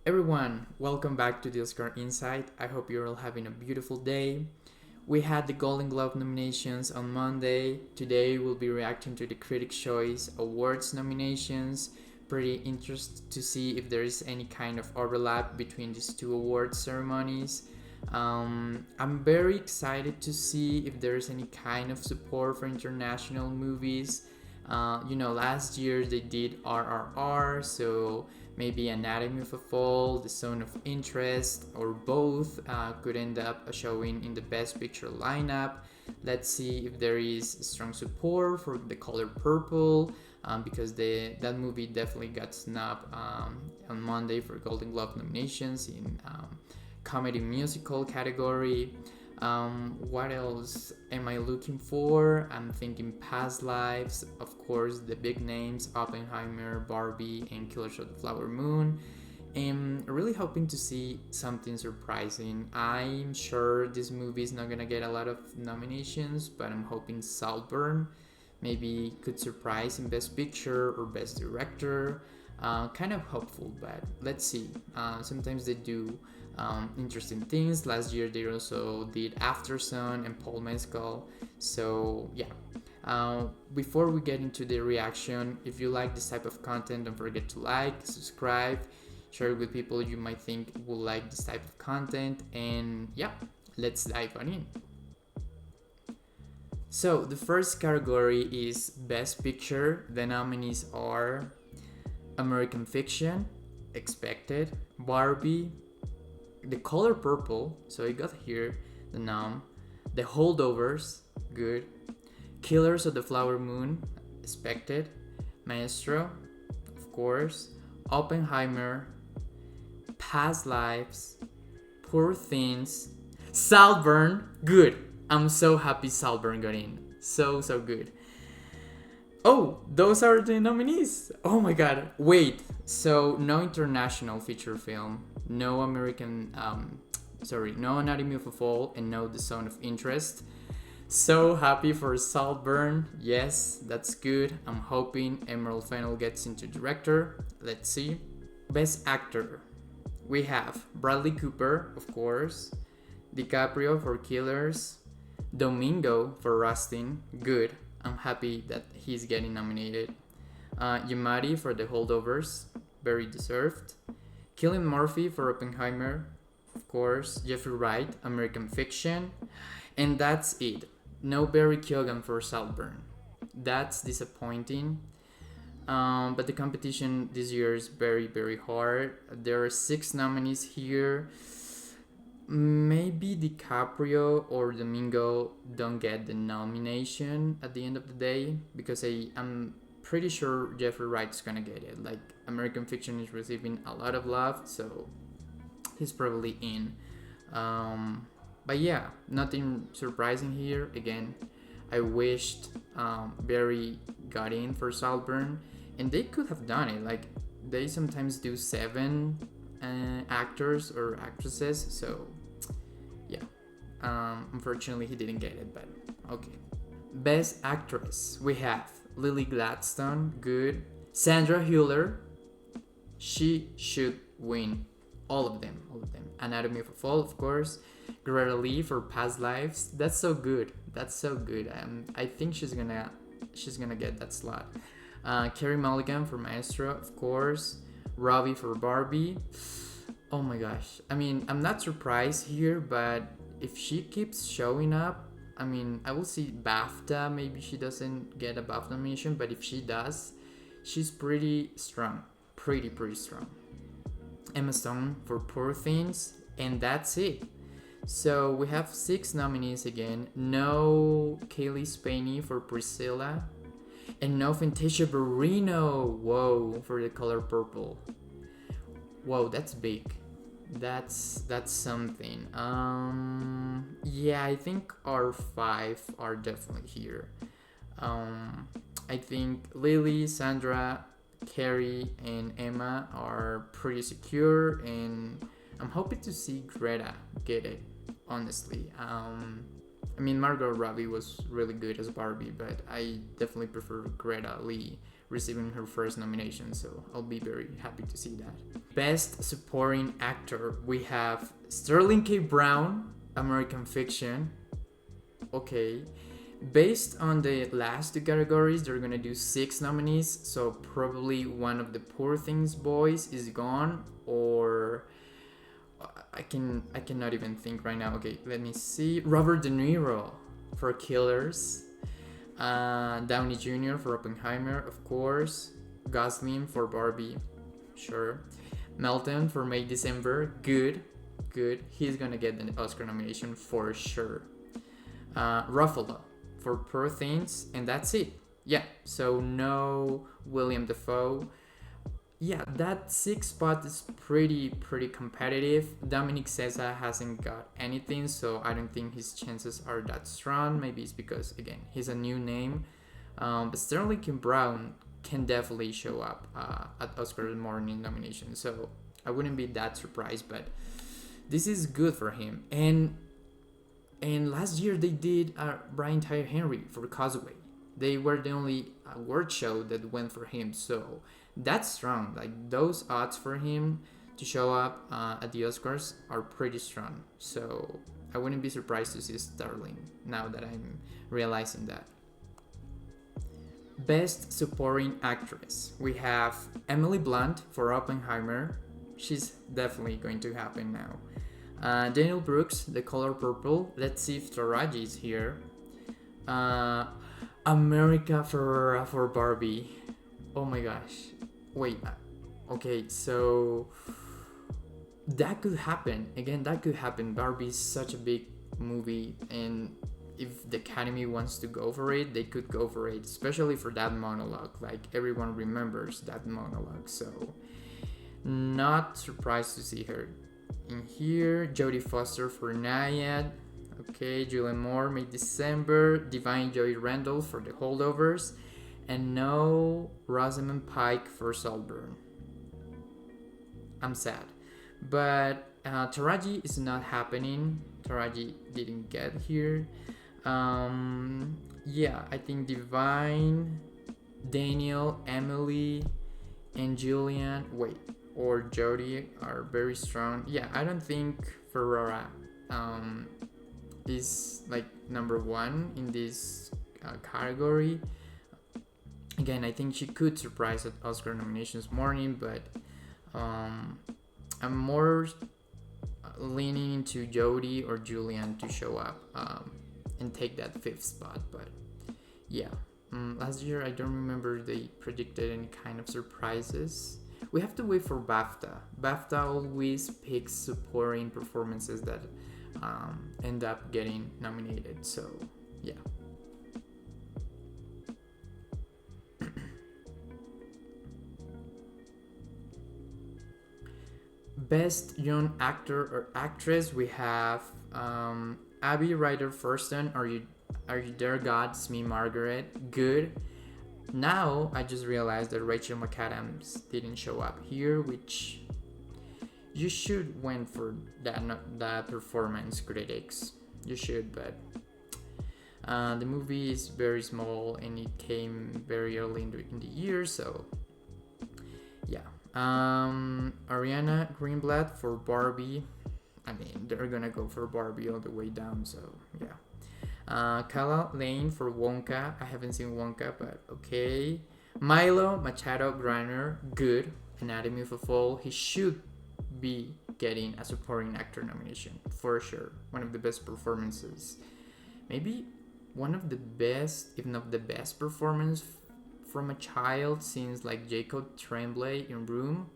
Everyone, welcome back to the Oscar Insight. I hope you're all having a beautiful day. We had the Golden Globe nominations on Monday. Today we'll be reacting to the Critics' Choice Awards nominations. Pretty interested to see if there is any kind of overlap between these two award ceremonies. I'm very excited to see if there is any kind of support for international movies. Last year they did RRR, so maybe Anatomy of a Fall, The Zone of Interest, or both could end up showing in the Best Picture lineup. Let's see if there is strong support for The Color Purple, because that movie definitely got snubbed on Monday for Golden Globe nominations in comedy musical category. What else am I looking for? I'm thinking Past Lives, of course, the big names Oppenheimer, Barbie, and Killers of the Flower Moon. I'm really hoping to see something surprising. I'm sure this movie is not gonna get a lot of nominations, but I'm hoping Saltburn maybe could surprise in Best Picture or Best Director. Kind of hopeful, but let's see. Sometimes they do interesting things. Last year they also did Aftersun and Paul Mescal. So yeah. Before we get into the reaction, if you like this type of content, don't forget to like, subscribe, share it with people you might think will like this type of content, and yeah, let's dive on in. So the first category is Best Picture. The nominees are American Fiction, Expected, Barbie, The Color Purple, so I got here the nom, The Holdovers, good, Killers of the Flower Moon, Expected, Maestro, of course, Oppenheimer, Past Lives, Poor Things, Saltburn, good. I'm so happy Saltburn got in. So good. Oh, those are the nominees. Oh my god. Wait. So no international feature film, no no Anatomy of a Fall, and no The Zone of Interest. So happy for Saltburn. Yes, that's good. I'm hoping Emerald Fennell gets into director. Let's see. Best Actor. We have Bradley Cooper, of course, DiCaprio for Killers, Domingo for Rustin. Good. I'm happy that he's getting nominated. Yamati for The Holdovers, very deserved. Cillian Murphy for Oppenheimer, of course. Jeffrey Wright, American Fiction, and that's it. No Barry Keoghan for Saltburn. That's disappointing. But the competition this year is very hard. There are 6 nominees here. Maybe DiCaprio or Domingo don't get the nomination at the end of the day, because I'm pretty sure Jeffrey Wright's gonna get it. Like, American Fiction is receiving a lot of love, so he's probably in. But yeah, nothing surprising here. Again, I wished Barry got in for Saltburn, and they could have done it. Like, they sometimes do 7 actors or actresses, so yeah. Unfortunately he didn't get it, but okay. Best Actress, we have Lily Gladstone, good. Sandra Hüller, she should win. All of them. Anatomy of a Fall, of course. Greta Lee for Past Lives, that's so good. I think she's gonna get that slot. Carey Mulligan for Maestro, of course. Robbie for Barbie. Oh my gosh. I mean, I'm not surprised here, but if she keeps showing up, I mean, I will see BAFTA. Maybe she doesn't get a BAFTA nomination, but if she does, she's pretty strong. Pretty strong. Emma Stone for Poor Things, and that's it. So we have 6 nominees again. No Kaylee Spaney for Priscilla, and no Fantasia Barrino, whoa, for The Color Purple. Whoa, that's big. That's something. Yeah, I think our 5 are definitely here. I think Lily, Sandra, Carrie, and Emma are pretty secure, and I'm hoping to see Greta get it, honestly. I mean, Margot Robbie was really good as Barbie, but I definitely prefer Greta Lee receiving her first nomination, so I'll be very happy to see that. Best Supporting Actor, we have Sterling K. Brown, American Fiction. Okay, based on the last two categories, they're gonna do 6 nominees, so probably one of the Poor Things boys is gone, or I cannot even think right now. Okay, let me see. Robert De Niro for Killers, Downey Jr. for Oppenheimer, of course, Gosling for Barbie, sure, Melton for May December, good, he's gonna get an Oscar nomination for sure. Ruffalo for Poor Things, and that's it. Yeah, so no William Dafoe. Yeah, that 6th spot is pretty competitive. Dominic Sessa hasn't got anything, so I don't think his chances are that strong. Maybe it's because, again, he's a new name. But Sterling K. Brown can definitely show up at Oscar morning nomination, so I wouldn't be that surprised. But this is good for him. And last year they did Brian Tyree Henry for Causeway. They were the only award show that went for him, so that's strong. Like, those odds for him to show up at the Oscars are pretty strong. So I wouldn't be surprised to see Sterling now that I'm realizing that. Best Supporting Actress, we have Emily Blunt for Oppenheimer. She's definitely going to happen now. Daniel Brooks, The Color Purple. Let's see if Taraji is here. America Ferrera for Barbie. Oh my gosh. Wait. Okay, so that could happen. Again, that could happen. Barbie is such a big movie, and if the Academy wants to go for it, they could go for it, especially for that monologue. Like, everyone remembers that monologue, so not surprised to see her in here. Jodie Foster for Naiad. Okay, Julianne Moore, May December. Divine Joy Randall for The Holdovers. And no Rosamund Pike for Saltburn. I'm sad. But Taraji is not happening. Taraji didn't get here. Yeah, I think Divine, Daniel, Emily, and Julian, or Jodie are very strong. Yeah, I don't think Ferrera is like number 1 in this category. Again, I think she could surprise at Oscar nominations morning, but I'm more leaning into Jodie or Julian to show up and take that 5th spot. But yeah, last year I don't remember they predicted any kind of surprises. We have to wait for BAFTA. BAFTA always picks supporting performances that end up getting nominated. So yeah. Best Young Actor or Actress, we have Abby Ryder Thurston, Are You There God? It's Me, Margaret. Good. Now I just realized that Rachel McAdams didn't show up here, which you should win for that performance, critics. You should, but the movie is very small and it came very early in the year, so yeah. Ariana Greenblatt for Barbie. I mean, they're gonna go for Barbie all the way down, so yeah. Kala Lane for Wonka. I haven't seen Wonka, but okay. Milo Machado Griner, good. Anatomy of a Fall. He should be getting a supporting actor nomination for sure. One of the best performances. Maybe one of the best, if not the best performance from a child since like Jacob Tremblay in Room,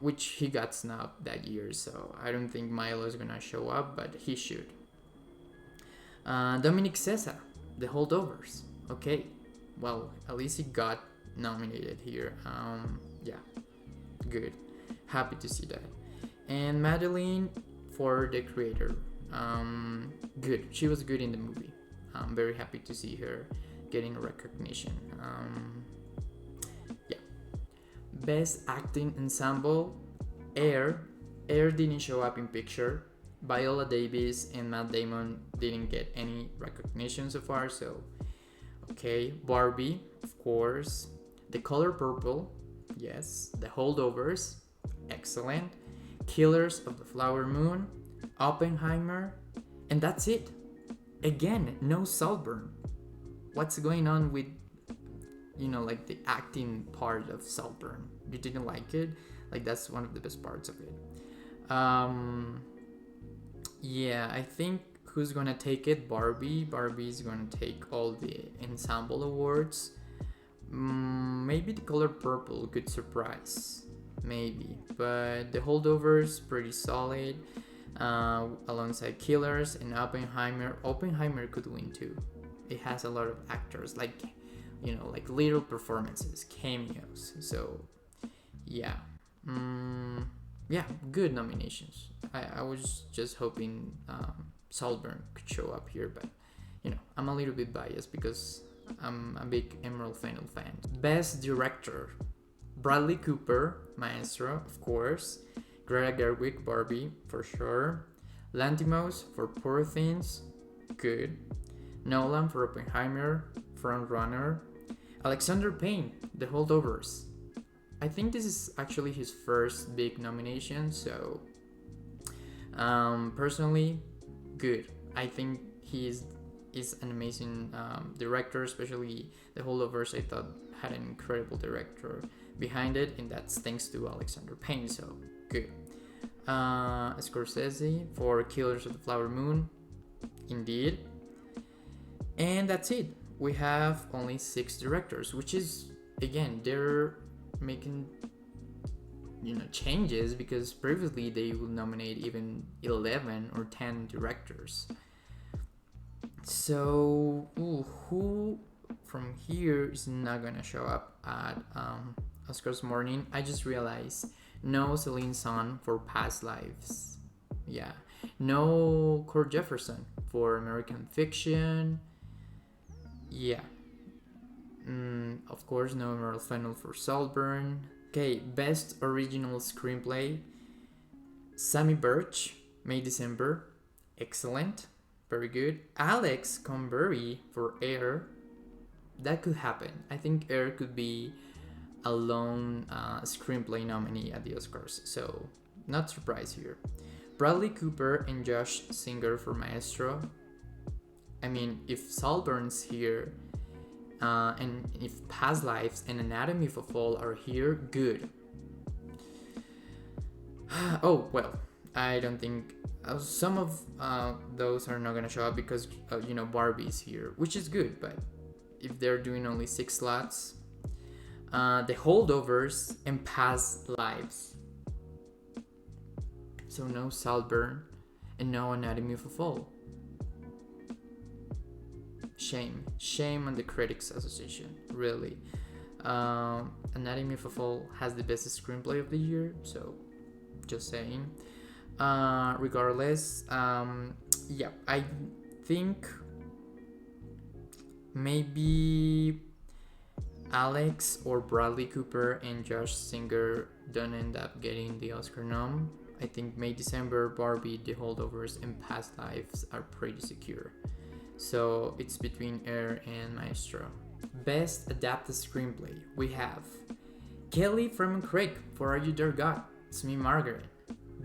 which he got snubbed that year, so I don't think Milo is gonna show up, but he should. Dominic Sessa, The Holdovers. Okay, well, at least he got nominated here. Yeah, good. Happy to see that. And Madeline for The Creator. Good. She was good in the movie. I'm very happy to see her getting recognition. Yeah. Best Acting Ensemble. Air didn't show up in picture. Viola Davis and Matt Damon didn't get any recognition so far, so Okay, Barbie, of course. The Color Purple, yes. The Holdovers, excellent. Killers of the Flower Moon, Oppenheimer, and that's it. Again, no Saltburn. What's going on with, like the acting part of Saltburn? You didn't like it? Like, that's one of the best parts of it. Yeah, I think who's gonna take it? Barbie. Barbie's gonna take all the ensemble awards. Maybe the Color Purple, good surprise. Maybe. But the Holdovers, pretty solid. Alongside Killers and Oppenheimer. Oppenheimer could win too. It has a lot of actors, like little performances, cameos. So yeah, yeah, good nominations. I was just hoping Saltburn could show up here, but I'm a little bit biased because I'm a big Emerald Fennell fan. Best Director: Bradley Cooper, Maestro, of course. Greta Gerwig, Barbie, for sure. Lantimos for Poor Things, good. Nolan for Oppenheimer, Frontrunner. Alexander Payne, The Holdovers. I think this is actually his first big nomination, so personally, good. I think he is an amazing director, especially The Holdovers. I thought had an incredible director behind it, and that's thanks to Alexander Payne, so good. Scorsese for Killers of the Flower Moon, indeed. And that's it. We have only 6 directors, which is, again, they're making changes, because previously they would nominate even 11 or 10 directors. So who from here is not gonna show up at Oscars morning? I just realized no Celine Song for Past Lives. Yeah. No Cord Jefferson for American Fiction. Yeah. Of course, no Emerald Fennell for Saltburn. Okay, Best Original Screenplay: Sammy Birch, May December. Excellent. Very good. Alex Convery for Air. That could happen. I think Air could be a lone screenplay nominee at the Oscars, so not surprised here. Bradley Cooper and Josh Singer for Maestro. I mean, if Saltburn's here, and if Past Lives and Anatomy of a Fall are here, good. Oh, well, I don't think some of those are not gonna show up because Barbie's here, which is good, but if they're doing only 6 slots, The Holdovers and Past Lives, so no Saltburn and no Anatomy of a Fall. Shame on the Critics Association, really. Anatomy of a Fall has the best screenplay of the year, so just saying. Regardless, yeah, I think maybe Alex or Bradley Cooper and Josh Singer don't end up getting the Oscar nom. I think May December, Barbie, The Holdovers, and Past Lives are pretty secure. So it's between Air and Maestro. Best Adapted Screenplay, we have Kelly Fremon Craig for Are You There God? It's Me, Margaret.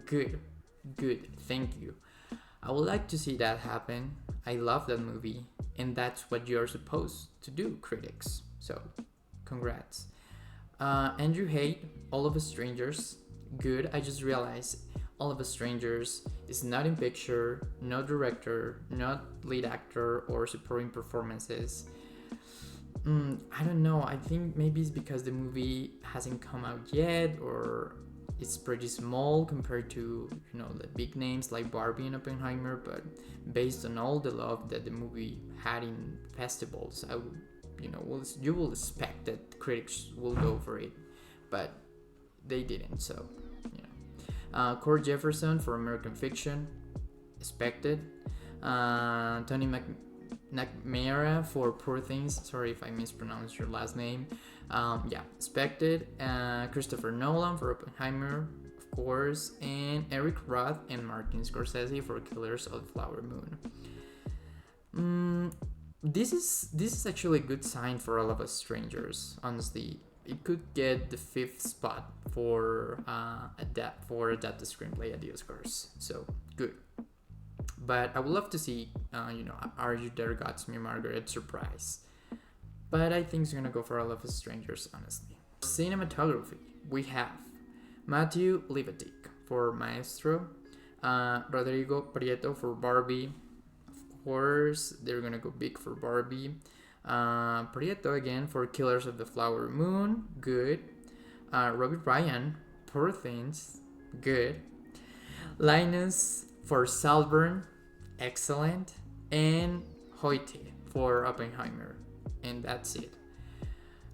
Good, thank you. I would like to see that happen. I love that movie, and that's what you're supposed to do, critics. So, congrats. Andrew Haidt, All of Us Strangers. Good. I just realized All of Us Strangers is not in picture, no director, not lead actor or supporting performances. I don't know. I think maybe it's because the movie hasn't come out yet, or it's pretty small compared to the big names like Barbie and Oppenheimer. But based on all the love that the movie had in festivals, I would, you will expect that critics will go for it, but they didn't. So, Cord Jefferson for American Fiction, expected. Tony McNamara for Poor Things. Sorry if I mispronounced your last name. Yeah, expected. Christopher Nolan for Oppenheimer, of course, and Eric Roth and Martin Scorsese for Killers of the Flower Moon. this is actually a good sign for All of Us Strangers. Honestly, it could get the fifth spot for adapted screenplay at the Oscars. So good. But I would love to see, Are You There, God's Me, Margaret surprise. But I think it's gonna go for All of Us Strangers, honestly. Cinematography, we have Matthew Libatic for Maestro, Rodrigo Prieto for Barbie. Of course, they're gonna go big for Barbie. Prieto again for Killers of the Flower Moon, good. Robbie Ryan, Poor Things, good. Linus for Salburn, excellent. And Hoyte for Oppenheimer, and that's it.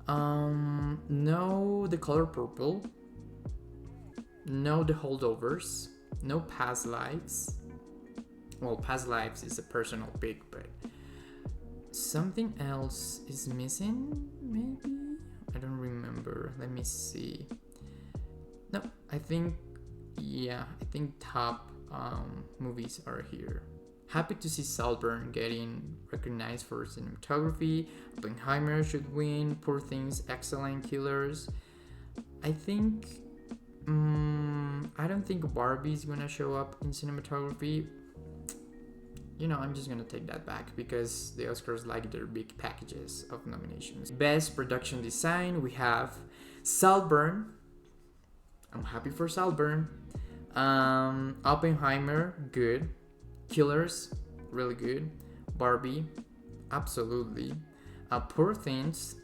No, The Color Purple. No, The Holdovers. No, Past Lives. Well, Past Lives is a personal pick, but something else is missing, maybe? I don't remember. Let me see. No, I think top movies are here. Happy to see Salburn getting recognized for cinematography. Oppenheimer should win. Poor Things, excellent. Killers. I don't think Barbie's gonna show up in cinematography. I'm just gonna take that back because the Oscars like their big packages of nominations. Best production design, we have Salburn. I'm happy for Salburn. Oppenheimer, good. Killers, really good. Barbie, absolutely. Poor Things.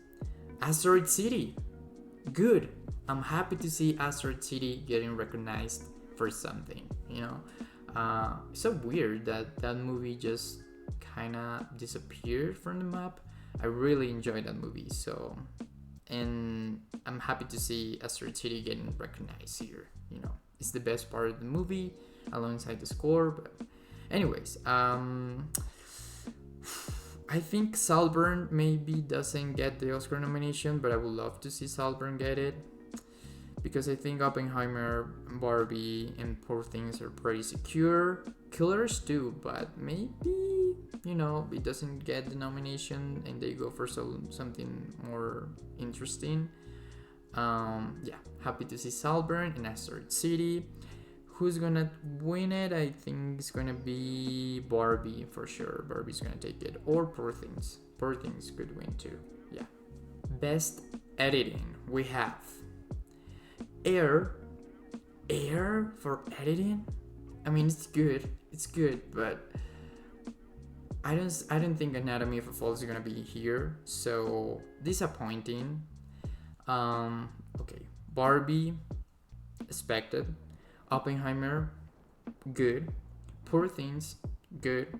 Asteroid City, good. I'm happy to see Asteroid City getting recognized for something, It's so weird that movie just kind of disappeared from the map. I really enjoyed that movie, and I'm happy to see Asteroid City getting recognized here, It's the best part of the movie alongside the score, but anyways, I think Salburn maybe doesn't get the Oscar nomination, but I would love to see Salburn get it because I think Oppenheimer, Barbie, and Poor Things are pretty secure. Killers too, but maybe it doesn't get the nomination and they go for something more interesting. Happy to see Salburn and Asteroid City. Who's gonna win it? I think it's gonna be Barbie for sure. Barbie's gonna take it, or Poor Things. Poor Things could win too. Yeah. Best editing, we have Air for editing. I mean, it's good, but I don't think Anatomy of a Fall is gonna be here, so disappointing. Okay, Barbie, expected. Oppenheimer, good. Poor Things, good.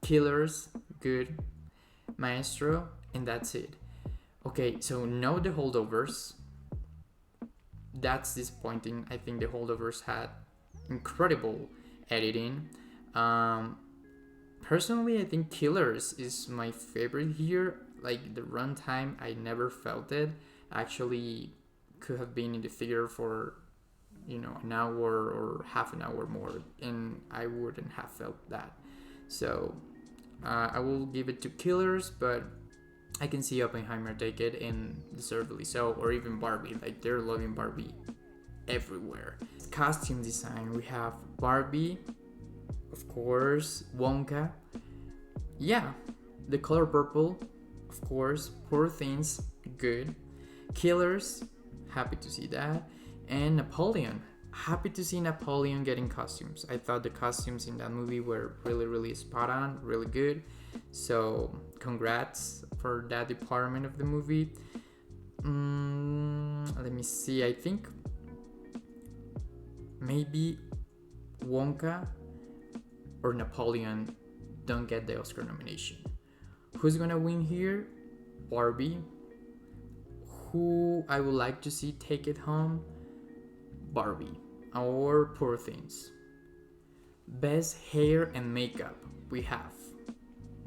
Killers, good. Maestro, and that's it. Okay, so no The Holdovers. That's disappointing. I think The Holdovers had incredible editing. Personally, I think Killers is my favorite here. Like the runtime, I never felt it. Actually, could have been in the theater for an hour or half an hour more, and I wouldn't have felt that. So I will give it to Killers, but I can see Oppenheimer take it, and deservedly so, or even Barbie. Like they're loving Barbie everywhere. Costume design, we have Barbie, of course, Wonka, The Color Purple, of course, Poor Things, good. Killers, happy to see that. And Napoleon, happy to see Napoleon getting costumes. I thought the costumes in that movie were really, really spot on, really good. So congrats for that department of the movie. Let me see. I think maybe Wonka or Napoleon don't get the Oscar nomination. Who's gonna win here? Barbie. Who I would like to see take it home? Barbie or Poor Things. Best hair and makeup, we have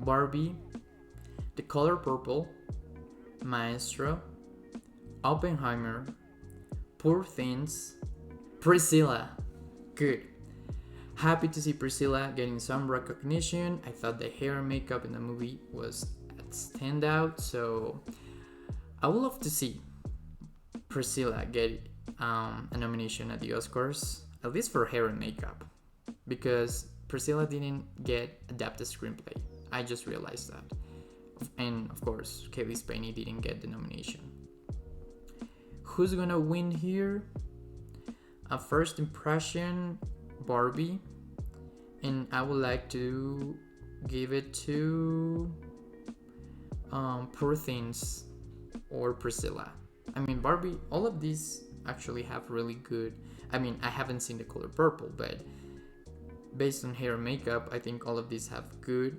Barbie, The Color Purple, Maestro, Oppenheimer, Poor Things, Priscilla, good. Happy to see Priscilla getting some recognition. I thought the hair and makeup in the movie was stand out. So I would love to see Priscilla get a nomination at the Oscars, at least for hair and makeup, because Priscilla didn't get adapted screenplay. I just realized that. And of course, Kaylee Spaney didn't get the nomination. Who's gonna win here? A first impression, Barbie. And I would like to give it to Poor Things or Priscilla. I mean, Barbie, all of these actually have really good. I mean, I haven't seen The Color Purple, but based on hair and makeup, I think all of these have good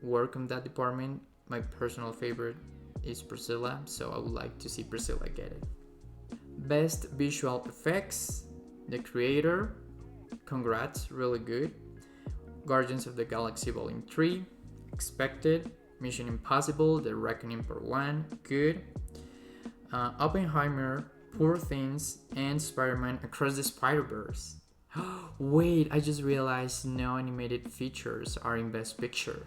work in that department. My personal favorite is Priscilla, so I would like to see Priscilla get it. Best visual effects, The Creator, congrats, really good. Guardians of the Galaxy Volume 3, expected. Mission Impossible, The Reckoning Part 1, good. Oppenheimer, Poor Things, and Spider-Man Across the Spider-Verse. Wait, I just realized no animated features are in Best Picture.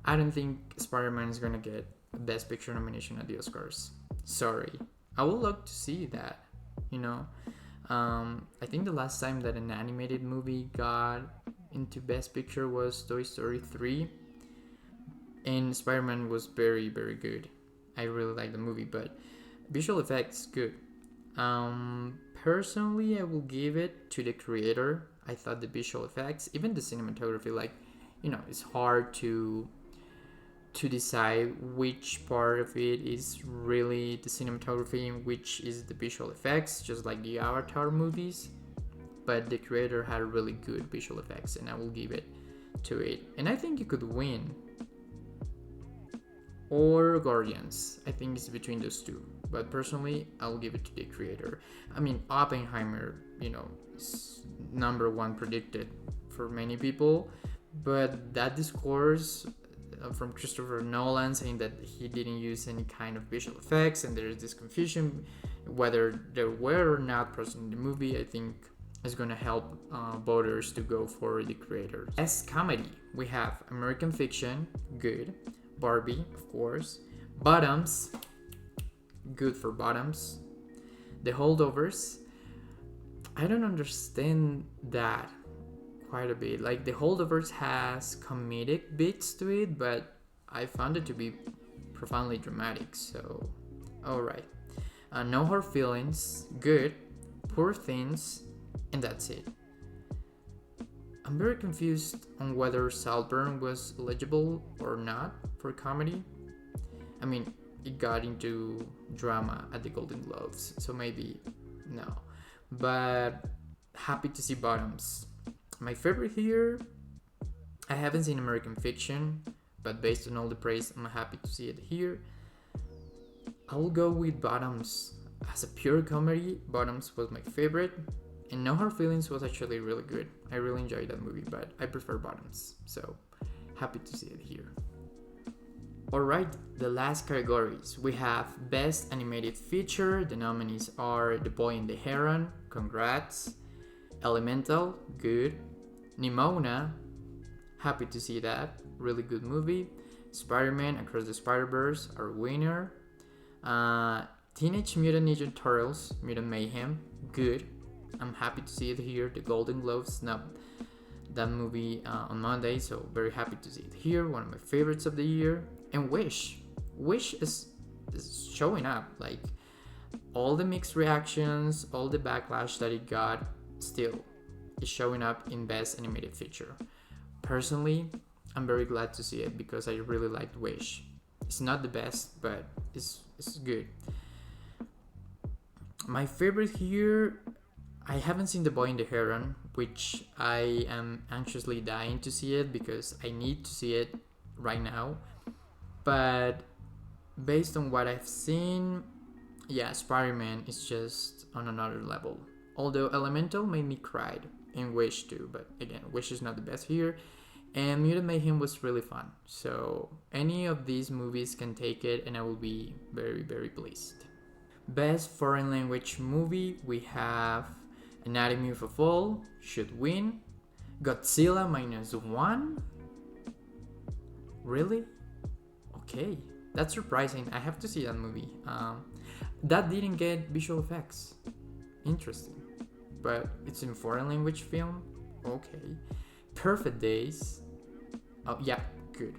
I don't think Spider-Man is gonna get a Best Picture nomination at the Oscars. Sorry. I would love to see that, you know. I think the last time that an animated movie got into Best Picture was Toy Story 3. And Spider-Man was very, very good. I really like the movie, but visual effects, good. Personally, I will give it to The Creator. I thought the visual effects, even the cinematography, like, you know, it's hard to decide which part of it is really the cinematography and which is the visual effects, just like the Avatar movies. But The Creator had really good visual effects, and I will give it to it. And I think it could win. Or Guardians. I think it's between those two. But personally, I'll give it to The Creator. I mean, Oppenheimer, you know, is number one predicted for many people. But that discourse from Christopher Nolan saying that he didn't use any kind of visual effects, and there's this confusion whether there were or not present in the movie, I think is going to help voters to go for The Creator. As comedy, we have American Fiction, good. Barbie, of course. Bottoms, good for Bottoms. The Holdovers, I don't understand that quite a bit. Like, The Holdovers has comedic bits to it, but I found it to be profoundly dramatic, so alright. No Hard Feelings, good. Poor Things, and that's it. I'm very confused on whether Saltburn was eligible or not for comedy. I mean, it got into drama at the Golden Globes, so maybe no. But happy to see Bottoms. My favorite here, I haven't seen American Fiction, but based on all the praise, I'm happy to see it here. I will go with Bottoms. As a pure comedy, Bottoms was my favorite. And No Hard Feelings was actually really good. I really enjoyed that movie, but I prefer Bottoms. So, happy to see it here. Alright, the last categories. We have Best Animated Feature. The nominees are The Boy and the Heron, congrats. Elemental, good. Nimona, happy to see that. Really good movie. Spider-Man Across the Spider-Verse, our winner. Teenage Mutant Ninja Turtles, Mutant Mayhem, good. I'm happy to see it here. The Golden Globes snubbed that movie on Monday, so very happy to see it here. One of my favorites of the year. And Wish is showing up. Like, all the mixed reactions, all the backlash that it got, still is showing up in Best Animated Feature. Personally, I'm very glad to see it because I really liked Wish. It's not the best, but it's good. My favorite here, I haven't seen The Boy and the Heron, which I am anxiously dying to see it because I need to see it right now. But based on what I've seen, yeah, Spider-Man is just on another level. Although Elemental made me cry, and Wish too, but again, Wish is not the best here. And Mutant Mayhem was really fun. So any of these movies can take it, and I will be very, very pleased. Best Foreign Language Movie, we have Anatomy of a Fall, should win. Godzilla -1? Really? Okay, that's surprising. I have to see that movie. That didn't get visual effects. Interesting. But it's in foreign language film. Okay. Perfect Days. Oh yeah, good.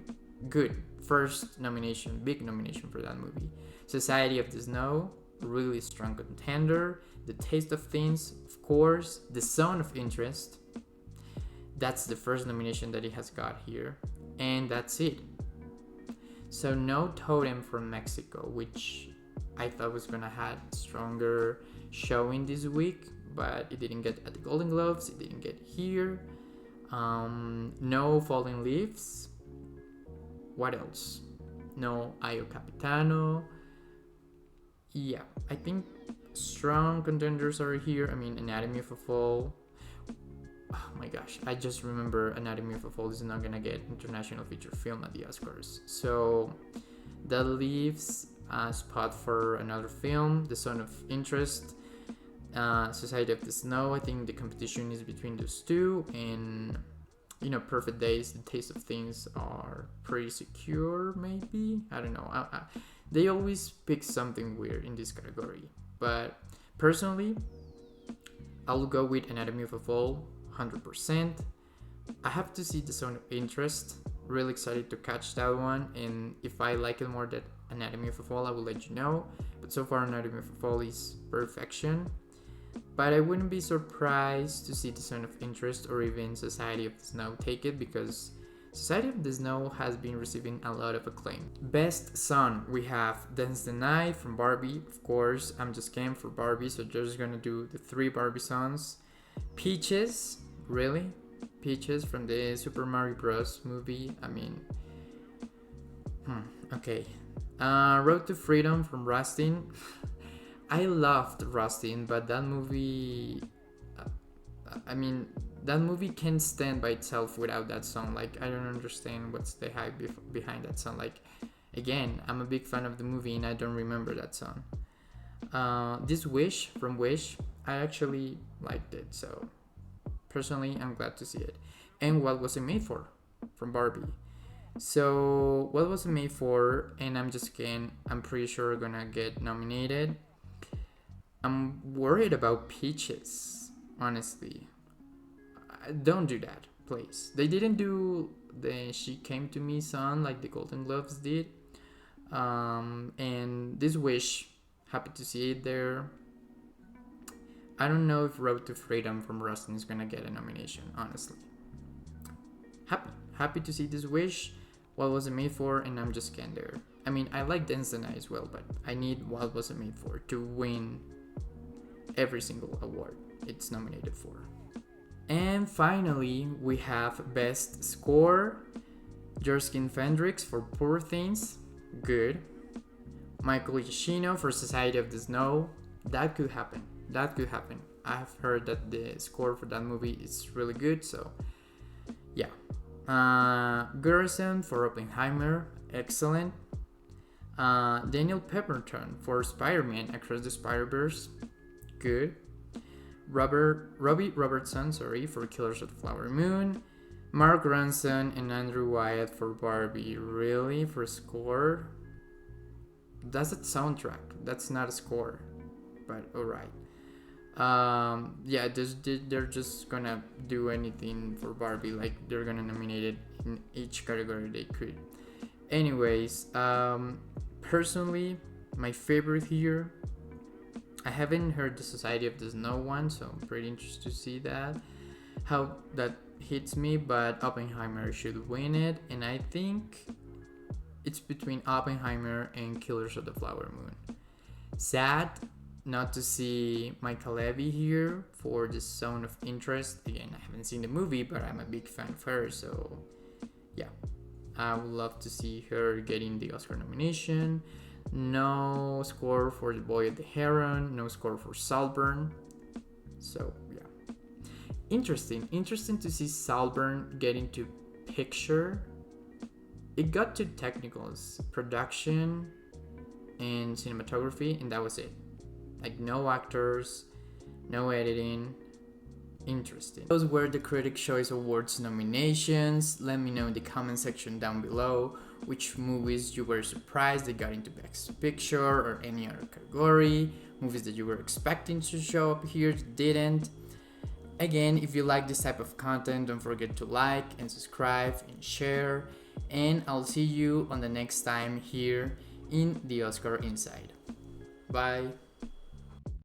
Good. First nomination, big nomination for that movie. Society of the Snow, really strong contender. The Taste of Things, of course. The Zone of Interest. That's the first nomination that he has got here. And that's it. So no Totem from Mexico, which I thought was gonna have stronger showing this week, but it didn't get at the Golden Globes. It didn't get here. No Falling Leaves. What else? No Io Capitano. Yeah, I think strong contenders are here. I mean, Anatomy of a Fall. Oh my gosh, I just remember Anatomy of a Fall is not gonna get International Feature Film at the Oscars. So that leaves a spot for another film, The Zone of Interest, Society of the Snow. I think the competition is between those two, and Perfect Days, The Taste of Things are pretty secure, maybe. I don't know. They always pick something weird in this category, but personally, I'll go with Anatomy of a Fall, 100%. I have to see The Zone of Interest. Really excited to catch that one, and if I like it more than Anatomy of a Fall, I will let you know. But so far, Anatomy of a Fall is perfection. But I wouldn't be surprised to see The Zone of Interest or even Society of the Snow take it, because Society of the Snow has been receiving a lot of acclaim. Best Song, we have Dance the Night from Barbie, of course. I'm just game for Barbie, so just gonna do the 3 Barbie songs. Peaches, really? Peaches from the Super Mario Bros. Movie. I mean, okay. Road to Freedom from Rustin. I loved Rustin, but that movie, that movie can't stand by itself without that song. Like, I don't understand what's the hype behind that song. Like, again, I'm a big fan of the movie and I don't remember that song. This Wish from Wish, I actually liked it, so personally, I'm glad to see it. And What Was It Made For from Barbie. So, What Was It Made For, and I'm pretty sure gonna get nominated. I'm worried about Peaches, honestly. Don't do that, please. They didn't do the She Came to Me song like the Golden Globes did. And This Wish, happy to see it there. I don't know if Road to Freedom from Rustin is gonna get a nomination, honestly. Happy to see This Wish. What Was It Made For, and I'm just getting there. I mean, I like Dance the Night as well, but I need What Was It Made For to win every single award it's nominated for. And finally, we have Best Score. Jerskin Fendrix for Poor Things, good. Michael Giacchino for Society of the Snow, that could happen. I have heard that the score for that movie is really good, so yeah. Garrison for Oppenheimer, excellent. Daniel Pemberton for Spider-Man Across the Spider-Verse, good. Robbie Robertson, for Killers of the Flower Moon. Mark Ronson and Andrew Wyatt for Barbie, really? For score? That's a soundtrack, that's not a score, but alright. Yeah, they're just gonna do anything for Barbie, like they're gonna nominate it in each category they could. Anyways, personally, my favorite here, I haven't heard the Society of the Snow one, so I'm pretty interested to see how that hits me, but Oppenheimer should win it, and I think it's between Oppenheimer and Killers of the Flower Moon. Sad not to see Michael Levy here for The Zone of Interest. Again, I haven't seen the movie, but I'm a big fan of her, so yeah, I would love to see her getting the Oscar nomination. No score for The Boy and the Heron, no score for Saltburn, so yeah. Interesting to see Saltburn get into picture. It got to technicals, production and cinematography, and that was it. Like, no actors, no editing. Interesting. Those were the Critics' Choice Awards nominations. Let me know in the comment section down below which movies you were surprised they got into Best Picture or any other category, movies that you were expecting to show up here didn't. Again, if you like this type of content, don't forget to like and subscribe and share, and I'll see you on the next time here in the Oscar Inside. Bye.